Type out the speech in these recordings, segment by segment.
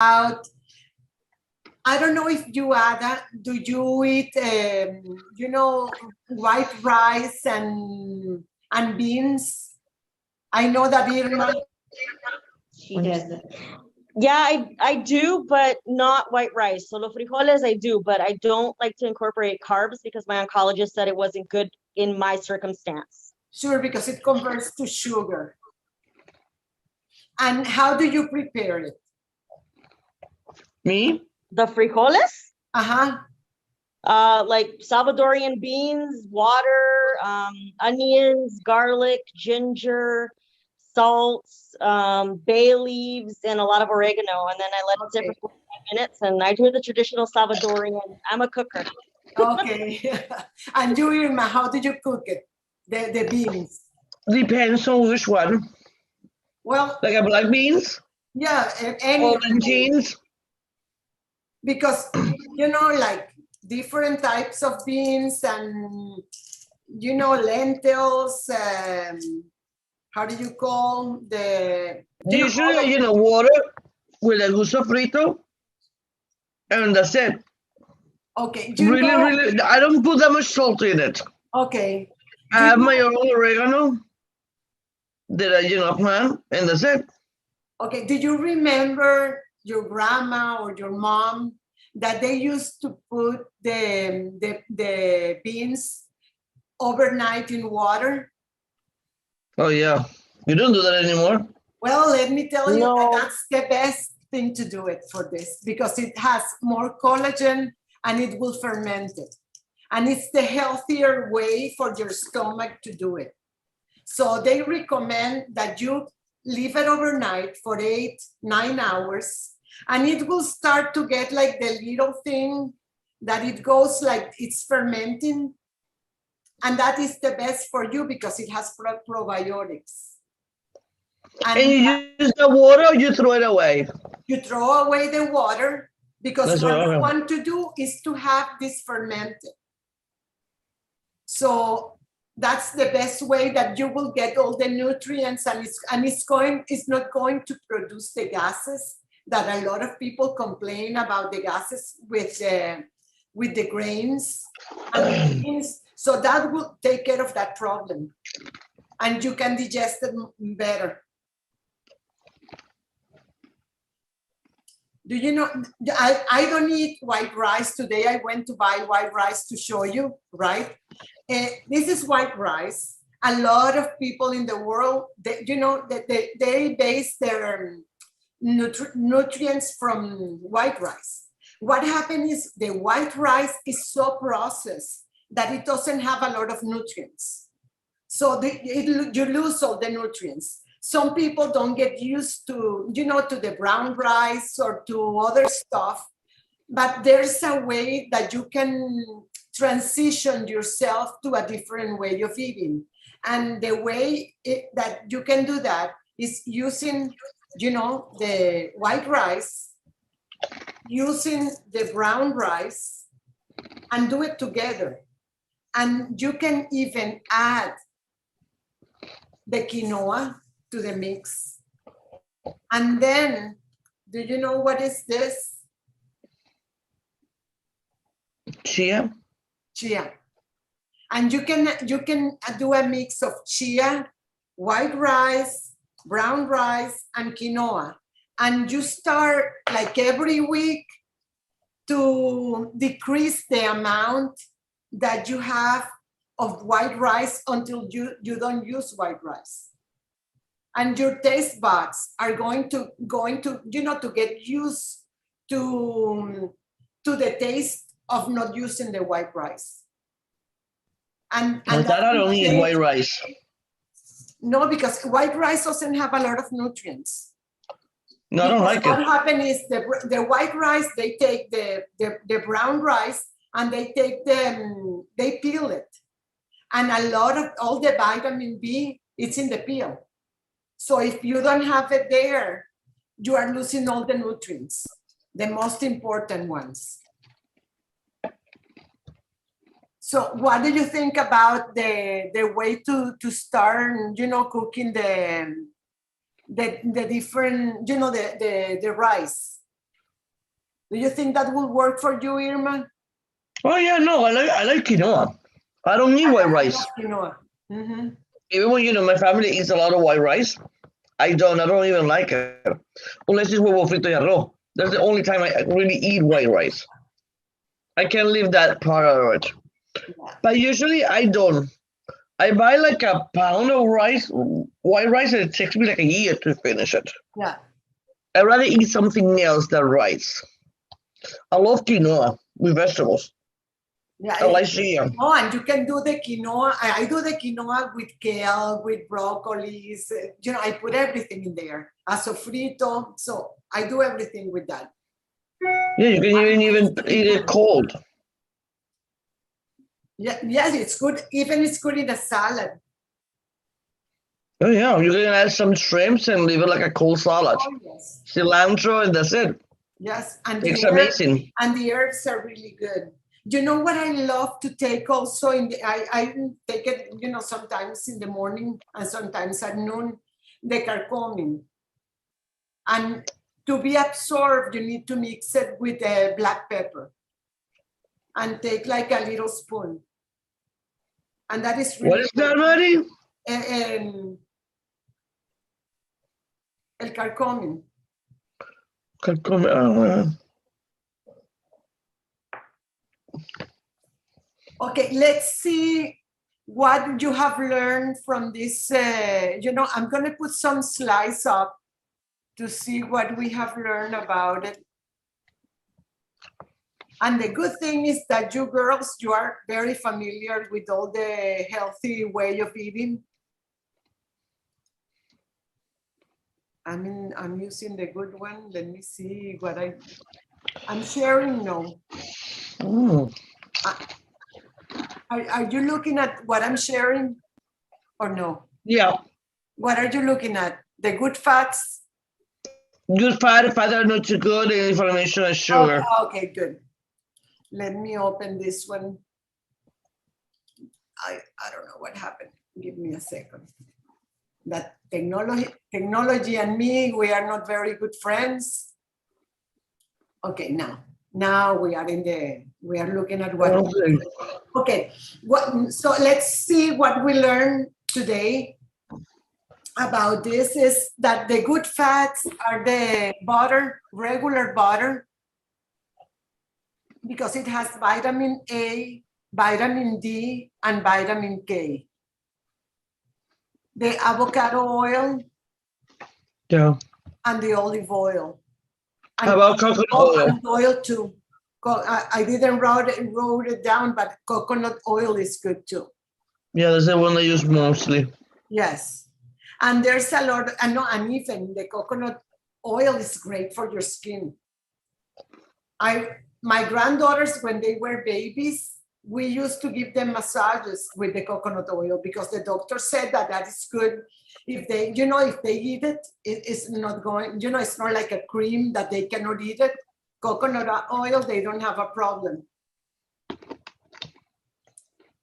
about, I don't know if you, Ada, do you eat, white rice and beans? I know that Irma. She doesn't. Yeah, I do, but not white rice. So los frijoles I do, but I don't like to incorporate carbs because my oncologist said it wasn't good in my circumstance. Sure, because it converts to sugar. And how do you prepare it? Me? The frijoles? Uh-huh. Like Salvadorian beans, water, onions, garlic, ginger, salt, bay leaves, and a lot of oregano. And then I let it sit for 45 minutes. And I do the traditional Salvadorian. I'm a cooker. Okay. And you, Irma, how do you cook it? The beans? Depends on which one. Well, like a black beans? Yeah, any orange beans? Because, like different types of beans and, lentils, how do you call the... Usually, water with a gusto frito, and that's it. Okay. Really, I don't put that much salt in it. Okay. I have my own oregano that I, plant, and that's it. Okay. Do you remember your grandma or your mom that they used to put the beans overnight in water? Oh, yeah. You don't do that anymore. Well, let me tell you that that's the best thing to do it for this, because it has more collagen and it will ferment it. And it's the healthier way for your stomach to do it. So they recommend that you leave it overnight for 8-9 hours, and it will start to get like the little thing that it goes like it's fermenting. And that is the best for you because it has probiotics. And you use the water or you throw it away? You throw away the water because what you right. want to do is to have this fermented. So that's the best way that you will get all the nutrients, and it's not going to produce the gases that a lot of people complain about, the gases with the grains and the beans. So that will take care of that problem, and you can digest it better. Do you know, I don't eat white rice today. I went to buy white rice to show you, right? This is white rice. A lot of people in the world, they base their nutrients from white rice. What happened is the white rice is so processed that it doesn't have a lot of nutrients. So you lose all the nutrients. Some people don't get used to, to the brown rice or to other stuff, but there's a way that you can transition yourself to a different way of eating. And the way that you can do that is using, the white rice, using the brown rice, and do it together. And you can even add the quinoa to the mix. And then, do you know what is this? Chia. Chia. And you can do a mix of chia, white rice, brown rice, and quinoa. And you start like every week to decrease the amount that you have of white rice until you don't use white rice. And your taste buds are going to to get used to the taste of not using the white rice. And that I don't eat white rice. No, because white rice doesn't have a lot of nutrients. No, I don't like what it. What happens is the white rice, they take the brown rice and they peel it. And a lot of all the vitamin B, it's in the peel. So if you don't have it there, you are losing all the nutrients, the most important ones. So what do you think about the way to start, cooking the different, the rice? Do you think that will work for you, Irma? Oh yeah, no, I like quinoa. I don't need white rice. Quinoa. Mm-hmm. Even when my family eats a lot of white rice, I don't even like it. Unless it's huevo frito y arroz. That's the only time I really eat white rice. I can leave that part of it. Yeah. But usually I don't. I buy like a pound of rice, white rice, and it takes me like a year to finish it. Yeah. I'd rather eat something else than rice. I love quinoa with vegetables. Yeah. I like chia. Oh, and you can do the quinoa. I do the quinoa with kale, with broccolis. I put everything in there. A sofrito. So I do everything with that. Yeah, you can even eat it cold. Yeah, yes, it's good. Even it's good in a salad. Oh yeah, you can add some shrimps and leave it like a cold salad. Oh, yes. Cilantro and that's it. Yes, and It's amazing. And the herbs are really good. You know what I love to take also I take it, sometimes in the morning and sometimes at noon, the carcomin. And to be absorbed, you need to mix it with black pepper and take like a little spoon. And that is really What is that, Maddie? El carcomin. Okay, let's see what you have learned from this. I'm going to put some slides up to see what we have learned about it. And the good thing is that you girls, you are very familiar with all the healthy way of eating. I'm using the good one. Let me see what I'm sharing now. Are you looking at what I'm sharing or no? Yeah. What are you looking at? The good fats? Good fat are not too good, and inflammation and sugar. Okay, good. Let me open this one. I don't know what happened. Give me a second. That technology and me, we are not very good friends. Okay, now we are looking at what. Okay, so let's see what we learned today about this is that the good fats are the butter, regular butter, because it has vitamin A, vitamin D, and vitamin K. The avocado oil, yeah, and the olive oil. And how about coconut oil? Coconut oil too. I didn't wrote it down, but coconut oil is good too. Yeah, that's the one I use mostly. Yes. And there's a lot, and even the coconut oil is great for your skin. My granddaughters, when they were babies, we used to give them massages with the coconut oil because the doctor said that is good. If they eat it, it's not going, it's not like a cream that they cannot eat it. Coconut oil, they don't have a problem.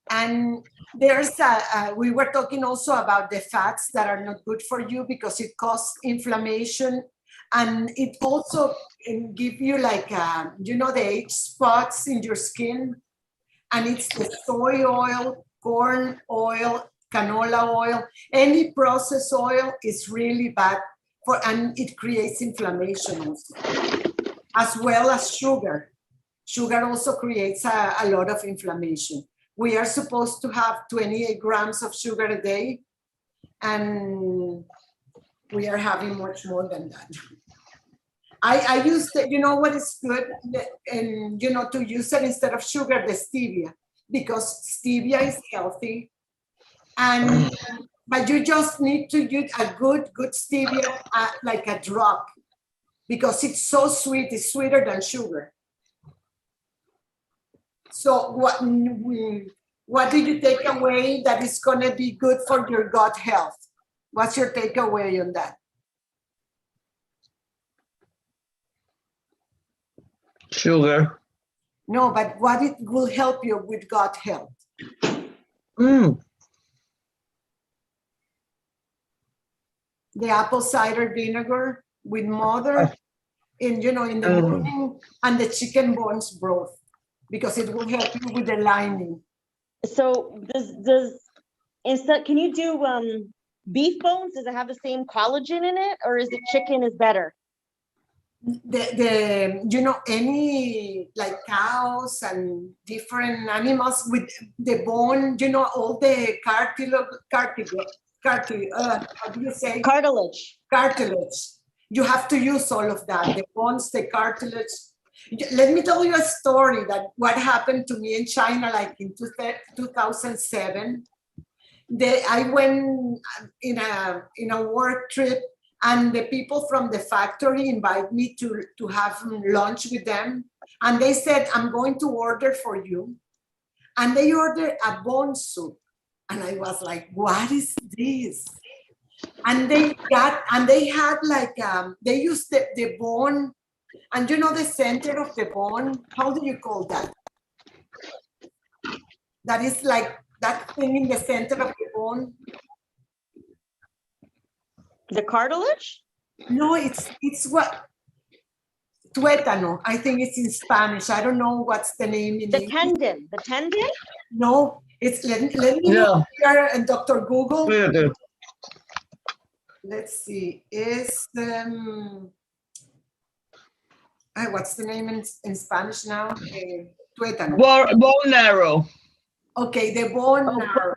And we were talking also about the fats that are not good for you because it causes inflammation, and it also can give you like, the age spots in your skin. And it's the soy oil, corn oil, canola oil. Any processed oil is really bad and it creates inflammation also, as well as sugar. Sugar also creates a lot of inflammation. We are supposed to have 28 grams of sugar a day, and we are having much more than that. I use what is good, and to use it instead of sugar, the stevia, because stevia is healthy, but you just need to use a good stevia, like a drop, because it's so sweet. It's sweeter than sugar. So what do you take away that is going to be good for your gut health? What's your takeaway on that? Sugar. No, but what it will help you with gut health? The apple cider vinegar with mother. in the morning, and the chicken bones broth, because it will help you with the lining. So instead, can you do beef bones? Does it have the same collagen in it, or is it chicken is better? Any like cows and different animals with the bone, all the cartilage, how do you say? Cartilage. Cartilage. You have to use all of that, the bones, the cartilage. Let me tell you a story that what happened to me in China, like in 2007. I went in a work trip, and the people from the factory invited me to have lunch with them. And they said, I'm going to order for you. And they ordered a bone soup. And I was like, what is this? And they had like, they used the bone, and the center of the bone, how do you call that? That is like that thing in the center of the bone. The cartilage? No, it's what? Tuétano. I think it's in Spanish. I don't know what's the name in The English. tendon. The tendon? No, it's let me look here and Dr. Google. Yeah. Let's see. Is what's the name in Spanish now? Tuétano. Bone marrow. Okay, the bone marrow.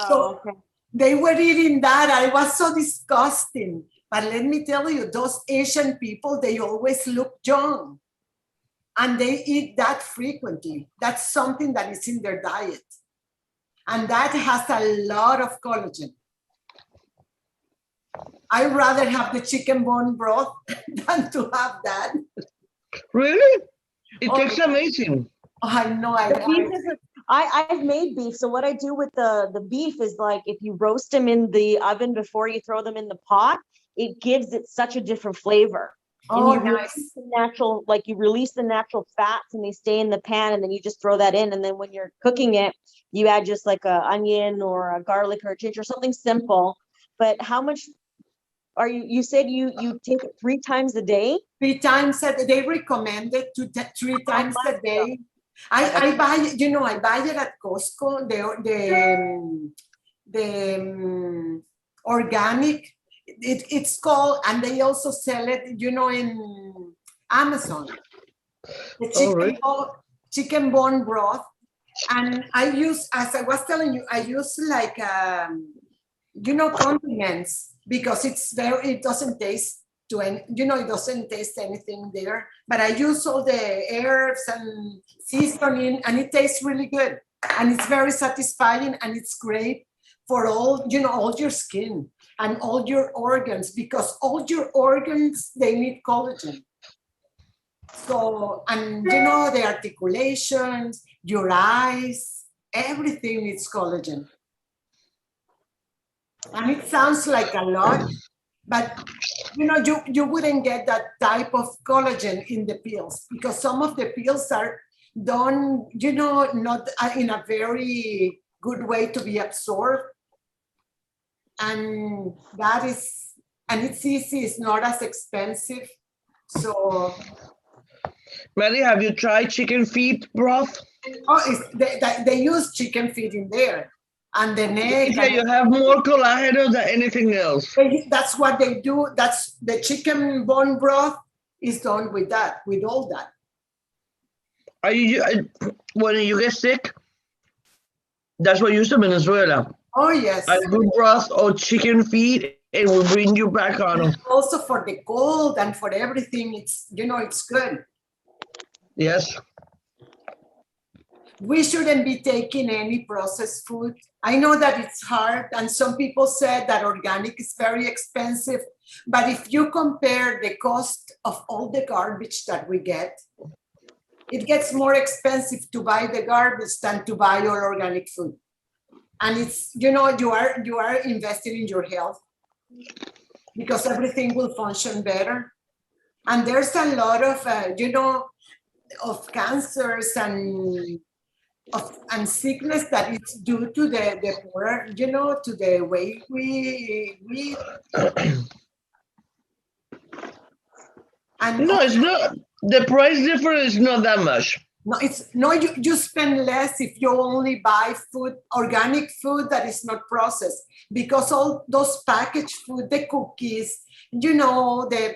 So Okay. they were eating that. It was so disgusting. But let me tell you, those Asian people, they always look young. And they eat that frequently. That's something that is in their diet. And that has a lot of collagen. I'd rather have the chicken bone broth than to have that. Really? It tastes amazing. Oh, I know. I've made beef. So what I do with the beef is, like, if you roast them in the oven before you throw them in the pot, it gives it such a different flavor. Oh, and you nice. you release the natural fats, and they stay in the pan, and then you just throw that in. And then when you're cooking it, you add just like a onion or a garlic or a ginger, something simple. But how much are you said you take it 3 times a day? 3 times a day. They recommend it 3 times a day. I buy it at Costco, the organic. It's called, and they also sell it, in Amazon. The chicken bone broth. And I use, as I was telling you, I use like, condiments, because it doesn't taste it doesn't taste anything there. But I use all the herbs and seasoning, and it tastes really good. And it's very satisfying, and it's great for all your skin and all your organs, because all your organs, they need collagen. So, and the articulations, your eyes, everything needs collagen. And it sounds like a lot, but you wouldn't get that type of collagen in the pills, because some of the pills are done, not in a very good way to be absorbed. And it's easy, it's not as expensive. So, Mary, have you tried chicken feet broth? Oh, they use chicken feet in there, and the neck. Yeah, you have more collagen than anything else. That's what they do. That's the chicken bone broth is done with that, with all that. When you get sick, that's what you use in Venezuela. Oh, yes. A good broth or chicken feet, it will bring you back on. Also for the cold and for everything, it's good. Yes. We shouldn't be taking any processed food. I know that it's hard, and some people said that organic is very expensive, but if you compare the cost of all the garbage that we get, it gets more expensive to buy the garbage than to buy your organic food. And it's, you are investing in your health, because everything will function better. And there's a lot of, of cancers and sickness that it's due to the poor, to the way we And No, it's not. The price difference is not that much. no, it's no, you spend less if you only buy food, organic food that is not processed, because all those packaged food, the cookies, the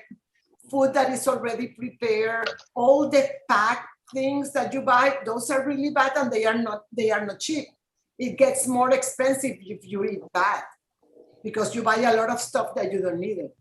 food that is already prepared, all the packed things that you buy, those are really bad, and they are not cheap. It gets more expensive if you eat bad, because you buy a lot of stuff that you don't need it.